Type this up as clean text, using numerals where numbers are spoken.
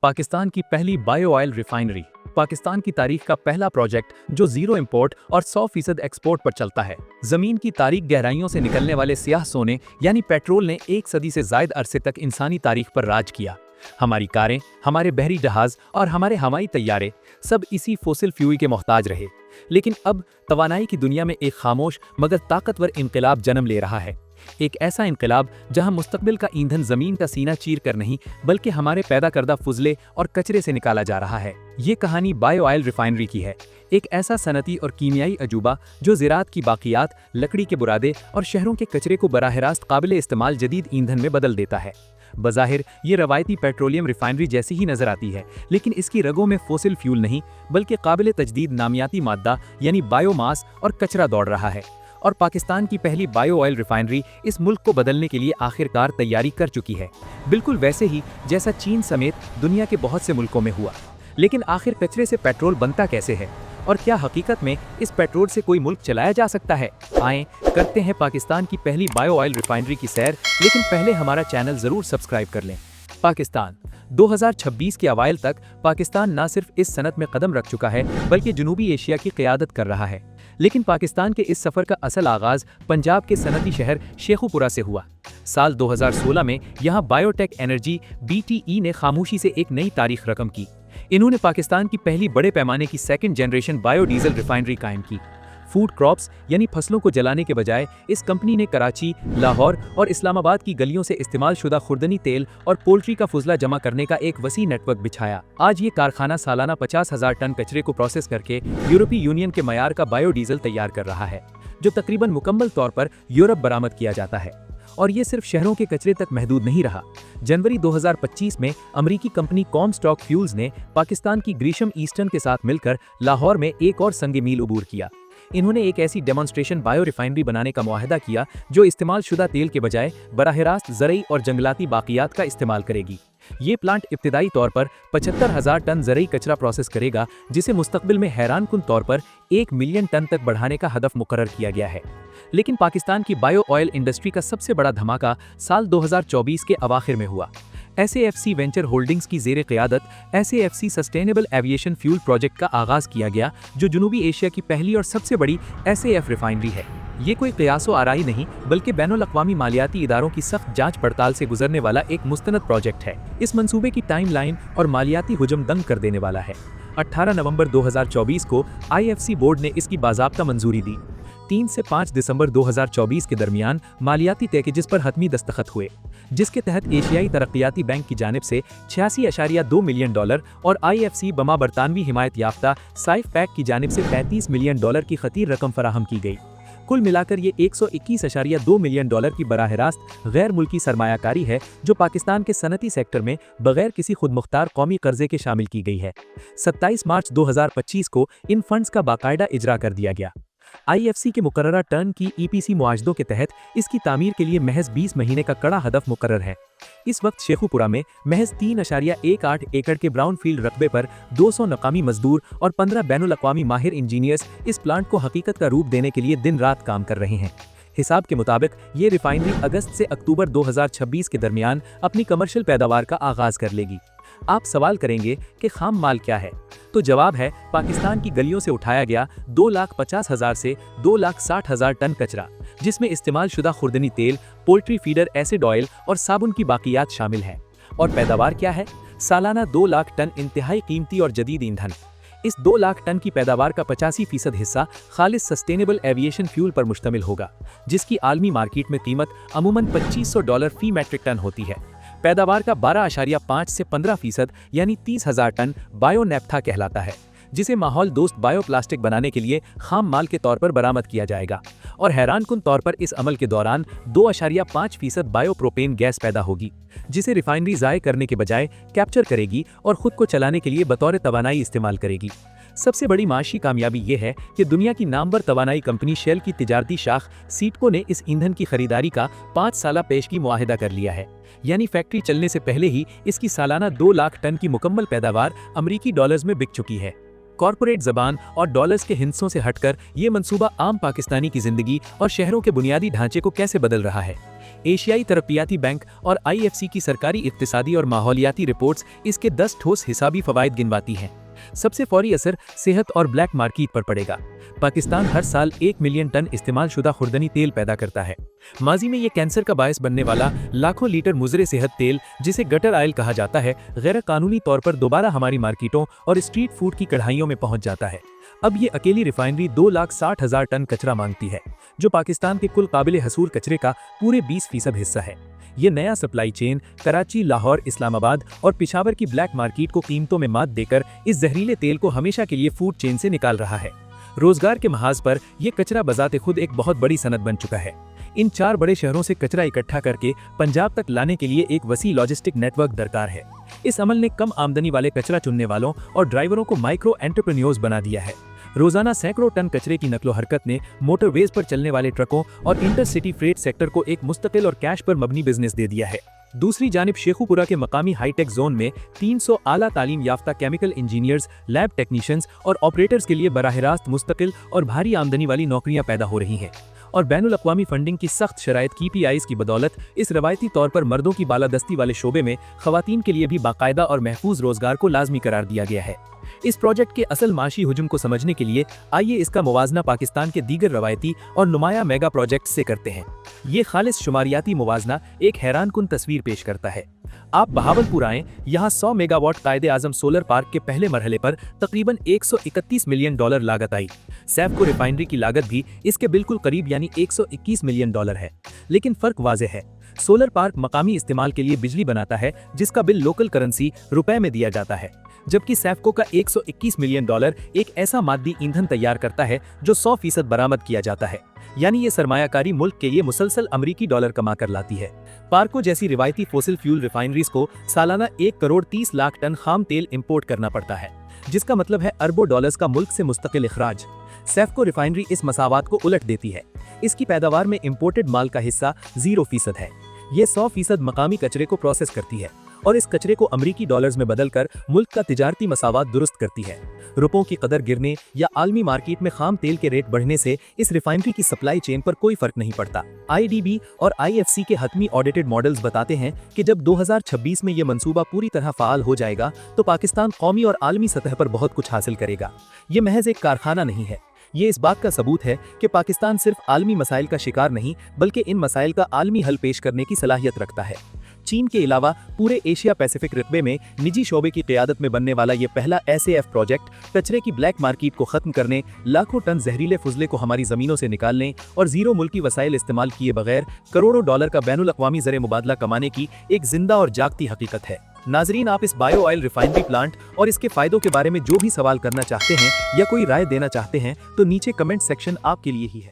पाकिस्तान की पहली bio oil refinery. Pakistan की तारीख का पहला प्रोजेक्ट जो जीरो इंपोर्ट और 100% एक्सपोर्ट पर चलता है। जमीन की तारीख गहराइयों से निकलने वाले सियाह सोने यानी पेट्रोल ने एक सदी से ज्यादा अरसे तक इंसानी तारीख पर राज किया। हमारी कारें, हमारे बहरी जहाज और हमारे हवाई तैयारे सब इसी फोसिल फ्यूल के मोहताज रहे। लेकिन अब तवानाई की दुनिया में एक खामोश मगर ताकतवर इनकलाब जन्म ले रहा है। एक ऐसा इनकलाब जहां मुस्तकबिल का ईंधन जमीन का सीना चीर कर नहीं बल्कि हमारे पैदा करदा फुजले और कचरे से निकाला जा रहा है। ये कहानी बायो ऑयल रिफाइनरी की है, एक ऐसा सनती और कीमियाई अजूबा जो ज़राअत की बाकियात, लकड़ी के बुरादे और शहरों के कचरे को बराह रास्त काबिल इस्तेमाल जदीद ईंधन में बदल देता है। बज़ाहिर ये रवायती पेट्रोलियम रिफाइनरी जैसी ही नजर आती है, लेकिन इसकी रगों में फोसिल फ्यूल नहीं बल्कि काबिल तजदीद नामियाती मादा यानी बायोमास और कचरा दौड़ रहा है। और पाकिस्तान की पहली बायो ऑयल रिफाइनरी इस मुल्क को बदलने के लिए आखिरकार तैयारी कर चुकी है, बिल्कुल वैसे ही जैसा चीन समेत दुनिया के बहुत से मुल्कों में हुआ। लेकिन आखिर कचरे से पेट्रोल बनता कैसे है और क्या हकीकत में इस पेट्रोल से कोई मुल्क चलाया जा सकता है? आएं करते हैं पाकिस्तान की पहली बायो ऑयल रिफाइनरी की सैर, लेकिन पहले हमारा चैनल जरूर सब्सक्राइब कर लें। पाकिस्तान 2026 के अवाइल तक पाकिस्तान न सिर्फ इस सनत में कदम रख चुका है बल्कि जनूबी एशिया की क़यादत कर रहा है। लेकिन पाकिस्तान के इस सफ़र का असल आगाज़ पंजाब के सनती शहर शेखुपुरा से हुआ। साल 2016 में यहाँ बायोटेक एनर्जी BTE ने खामोशी से एक नई तारीख रकम की। इन्होंने पाकिस्तान की पहली बड़े पैमाने की सेकंड जनरेशन बायोडीजल रिफाइनरी कायम की। फूड क्रॉप्स यानी फसलों को जलाने के बजाय इस कंपनी ने कराची, लाहौर और इस्लामाबाद की गलियों से इस्तेमाल शुदा खुर्दनी तेल और पोल्ट्री का फुजला जमा करने का एक वसी नेटवर्क बिछाया। आज ये कारखाना सालाना 50,000 टन कचरे को प्रोसेस करके यूरोपीय यूनियन के मयार का बायोडीजल तैयार कर रहा है, जो तकरीबन मुकम्मल तौर पर यूरोप बरामद किया जाता है। और ये सिर्फ शहरों के कचरे तक महदूद नहीं रहा। जनवरी 2025 में अमरीकी कंपनी कॉमस्टॉक फ्यूल्स ने पाकिस्तान की ग्रीशम ईस्टर्न के साथ मिलकर लाहौर में एक और संग मील उबूर किया। इन्होंने एक ऐसी डेमोन्स्ट्रेशन बायो रिफाइनरी बनाने का मुआहदा किया जो इस्तेमाल शुदा तेल के बजाय बराह रास्त ज़रई और जंगलाती बाकियात का इस्तेमाल करेगी। ये प्लांट इब्तिदाई तौर पर 75,000 टन ज़रई कचरा प्रोसेस करेगा, जिसे मुस्तकबिल में हैरानकुन तौर पर 1 मिलियन टन तक बढ़ाने का हदफ मुकर्रर किया गया है। लेकिन पाकिस्तान की बायो ऑयल इंडस्ट्री का सबसे बड़ा धमाका साल 2024 के अवाखिर में हुआ। SAFC वेंचर होल्डिंग्स की ज़ेरे क़यादत SAFC sustainable aviation fuel project का आगाज़ किया गया, जो जनूबी एशिया की पहली और सबसे बड़ी SAF रिफाइनरी है। ये कोई क़यासो आराई नहीं बल्कि बैनुल-अक़वामी मालियाती इदारों की सख्त जांच पड़ताल से गुजरने वाला एक मुस्तनद प्रोजेक्ट है। इस मंसूबे की टाइम लाइन और मालियाती हुजम दंग कर देने वाला है। 18 नवंबर 2024 को IFC बोर्ड ने इसकी बाज़ाब्ता मंजूरी दी। 3 से 5 दिसंबर 2024 के दरमियान मालियाती पैकेजेस पर हतमी दस्तखत हुए, जिसके तहत एशियाई तरक्याती बैंक की जानिब से $86.2 मिलियन और IFC बमा बरतानवी हिमायत याफ्ता साइफ पैक की जानिब से $35 मिलियन की खतीर रकम फराहम की गई। कुल मिलाकर ये $121.2 मिलियन की बराह रास्त गैर मुल्की सरमायाकारी है, जो पाकिस्तान के सनती सेक्टर में बगैर किसी खुद मुख्तार कौमी कर्जे के शामिल की गई है। 27 मार्च 2025 को इन फंड्स का बाकायदा इजरा कर दिया गया। IFC के मुकर्ररा टर्न की EPC मुआहदों के तहत इसकी तामीर के लिए महज 20 महीने का कड़ा हदफ मुकर्रर है। इस वक्त शेखुपुरा में महज 3.18 एकड़ के ब्राउन फील्ड रकबे पर 200 नकामी मजदूर और 15 बैनुल-अक़वामी माहिर इंजीनियर्स इस प्लांट को हकीकत का रूप देने के लिए दिन रात काम कर रहे हैं। हिसाब के मुताबिक ये रिफाइनरी अगस्त से अक्टूबर 2026 के दरमियान अपनी कमर्शियल पैदावार का आगाज कर लेगी। आप सवाल करेंगे कि खाम माल क्या है, तो जवाब है पाकिस्तान की गलियों से उठाया गया 2,50,000 से 2,60,000 टन कचरा, जिसमें इस्तेमाल शुदा खुर्दनी तेल, पोल्ट्री फीडर, एसिड ऑयल और साबुन की बाकियात शामिल हैं। और पैदावार क्या है? सालाना 2 लाख टन इंतहाई कीमती और जदीद ईंधन। इस 2 लाख टन की पैदावार का 85% हिस्सा खालिस सस्टेनेबल एविएशन फ्यूल पर मुश्तमिल होगा, जिसकी आलमी मार्केट में कीमत अमूमन $2,500 फी मैट्रिक टन होती है। पैदावार का 12.5 से 15% यानी 30,000 टन बायो नैप्था कहलाता है, जिसे माहौल दोस्त बायो प्लास्टिक बनाने के लिए खाम माल के तौर पर बरामद किया जाएगा। और हैरानकुन तौर पर इस अमल के दौरान 2.5% बायो प्रोपेन गैस पैदा होगी, जिसे रिफाइनरी ज़ाय करने के बजाय कैप्चर करेगी और खुद को चलाने के लिए बतौर तवानाई इस्तेमाल करेगी। सबसे बड़ी माशी कामयाबी ये है कि दुनिया की नामवर तवानाई कंपनी शेल की तिजारती शाख सीटको ने इस ईंधन की खरीदारी का 5 साला पेशगी मुआहिदा कर लिया है, यानी फैक्ट्री चलने से पहले ही इसकी सालाना 2 लाख टन की मुकम्मल पैदावार अमरीकी डॉलर्स में बिक चुकी है। कॉरपोरेट ज़बान और डॉलर्स के हिंसों से हटकर ये मंसूबा आम पाकिस्तानी की जिंदगी और शहरों के बुनियादी ढांचे को कैसे बदल रहा है? एशियाई तरक्याती बैंक और IFC की सरकारी इक्तिसादी और माहौलियाती रिपोर्ट्स इसके 10 ठोस हिसाबी फवायद गिनवाती हैं। सबसे फौरी असर सेहत और ब्लैक मार्केट पर पड़ेगा। पाकिस्तान हर साल 1 मिलियन टन इस्तेमाल शुदा खुर्दनी तेल पैदा करता है। माजी में ये कैंसर का बायस बनने वाला लाखों लीटर मुजरे सेहत तेल, जिसे गटर ऑयल कहा जाता है, गैर कानूनी तौर पर दोबारा हमारी मार्केटों और स्ट्रीट फूड की कढ़ाइयों में पहुंच जाता है। अब ये अकेली रिफाइनरी 2,60,000 टन कचरा मांगती है, जो पाकिस्तान के कुल काबिल हसूल कचरे का पूरे 20% हिस्सा है। ये नया सप्लाई चेन कराची, लाहौर, इस्लामाबाद और पिशावर की ब्लैक मार्केट को कीमतों में मात देकर इस जहरीले तेल को हमेशा के लिए फूड चेन से निकाल रहा है। रोजगार के महाज पर यह कचरा बजाते खुद एक बहुत बड़ी सनद बन चुका है। इन 4 बड़े शहरों से कचरा इकट्ठा करके पंजाब तक लाने के लिए एक वसी लॉजिस्टिक नेटवर्क दरकार है। इस अमल ने कम आमदनी वाले कचरा चुनने वालों और ड्राइवरों को माइक्रो एंटरप्रेन्योर्स बना दिया है। रोजाना सैकड़ों टन कचरे की नकलो हरकत ने मोटरवेज पर चलने वाले ट्रकों और इंटरसिटी फ्रेट सेक्टर को एक मुस्तकिल और कैश पर मबनी बिजनेस दे दिया है। दूसरी जानिब शेखुपुरा के मकामी हाईटेक जोन में 300 आला तालीम याफ्ता केमिकल इंजीनियर्स, लैब टेक्नीशियंस और ऑपरेटर्स के लिए बराह रास्त मुस्तकिल और भारी आमदनी वाली नौकरियां पैदा हो रही हैं। और बैनुल अक़वामी फंडिंग की सख्त शराइत KPIs की बदौलत इस रवायती तौर पर मर्दों की बालादस्ती वाले शोबे में खवातीन के लिए भी बाकायदा और महफूज रोजगार को लाजमी करार दिया गया है। इस प्रोजेक्ट के असल माशी हुजूम को समझने के लिए आइए इसका मुवाजना पाकिस्तान के दीगर रवायती और नुमाया मेगा प्रोजेक्ट से करते हैं। ये खालिस शुमारियाती मुवाजना एक हैरान कुन तस्वीर पेश करता है। आप बहावलपुर आएं, यहाँ 100 मेगावाट कायदे आजम सोलर पार्क के पहले मरहले पर तकरीबन $131 मिलियन लागत आई। सैफको रिफाइनरी की लागत भी इसके बिल्कुल करीब यानी $121 मिलियन है। लेकिन फर्क वाज़ेह है, सोलर पार्क मकामी इस्तेमाल के लिए बिजली बनाता है जिसका बिल लोकल करेंसी रुपए में दिया जाता है, जबकि सैफको का $121 मिलियन एक ऐसा मादी ईंधन तैयार करता है जो 100% बरामद किया जाता है। यानी ये सरमायाकारी मुल्क के लिए मुसलसल अमरीकी डॉलर कमा कर लाती है। पार्को जैसी रिवायती फोसिल फ्यूल रिफाइनरीज को सालाना 1 करोड़ 30 लाख टन खाम तेल इंपोर्ट करना पड़ता है, जिसका मतलब है अरबों डॉलर्स का मुल्क से मुस्तकिल इखराज। सैफको रिफाइनरी इस मसावात को उलट देती है। इसकी पैदावार में इंपोर्टेड माल का हिस्सा 0% है। ये 100% मकामी कचरे को प्रोसेस करती है और इस कचरे को अमरीकी डॉलर्स में बदलकर मुल्क का तिजारती मसावात दुरुस्त करती है। रुपयों की कदर गिरने या आलमी मार्केट में खाम तेल के रेट बढ़ने से इस रिफाइनरी की सप्लाई चेन पर कोई फर्क नहीं पड़ता। IDB और IFC के हतमी ऑडिटेड मॉडल्स बताते हैं कि जब 2026 में ये मंसूबा पूरी तरह फाल हो जाएगा तो पाकिस्तान कौमी और आलमी सतह पर बहुत कुछ हासिल करेगा। ये महज एक कारखाना नहीं है, ये इस बात का सबूत है कि पाकिस्तान सिर्फ आलमी मसाइल का शिकार नहीं बल्कि इन मसाइल का आलमी हल पेश करने की सलाहियत रखता है। चीन के अलावा पूरे एशिया पैसिफिक रकबे में निजी शोबे की क़यादत में बनने वाला ये पहला SAF प्रोजेक्ट कचरे की ब्लैक मार्केट को खत्म करने, लाखों टन जहरीले फुजले को हमारी ज़मीनों से निकालने और ज़ीरो मुल्की वसाइल इस्तेमाल किए बगैर करोड़ों डॉलर का बैनुल अक़वामी ज़र मुबादला कमाने की एक जिंदा और जागती हकीकत है। नाजरीन, आप इस बायो ऑयल रिफाइनरी प्लांट और इसके फायदों के बारे में जो भी सवाल करना चाहते हैं या कोई राय देना चाहते हैं तो नीचे कमेंट सेक्शन आपके लिए ही है।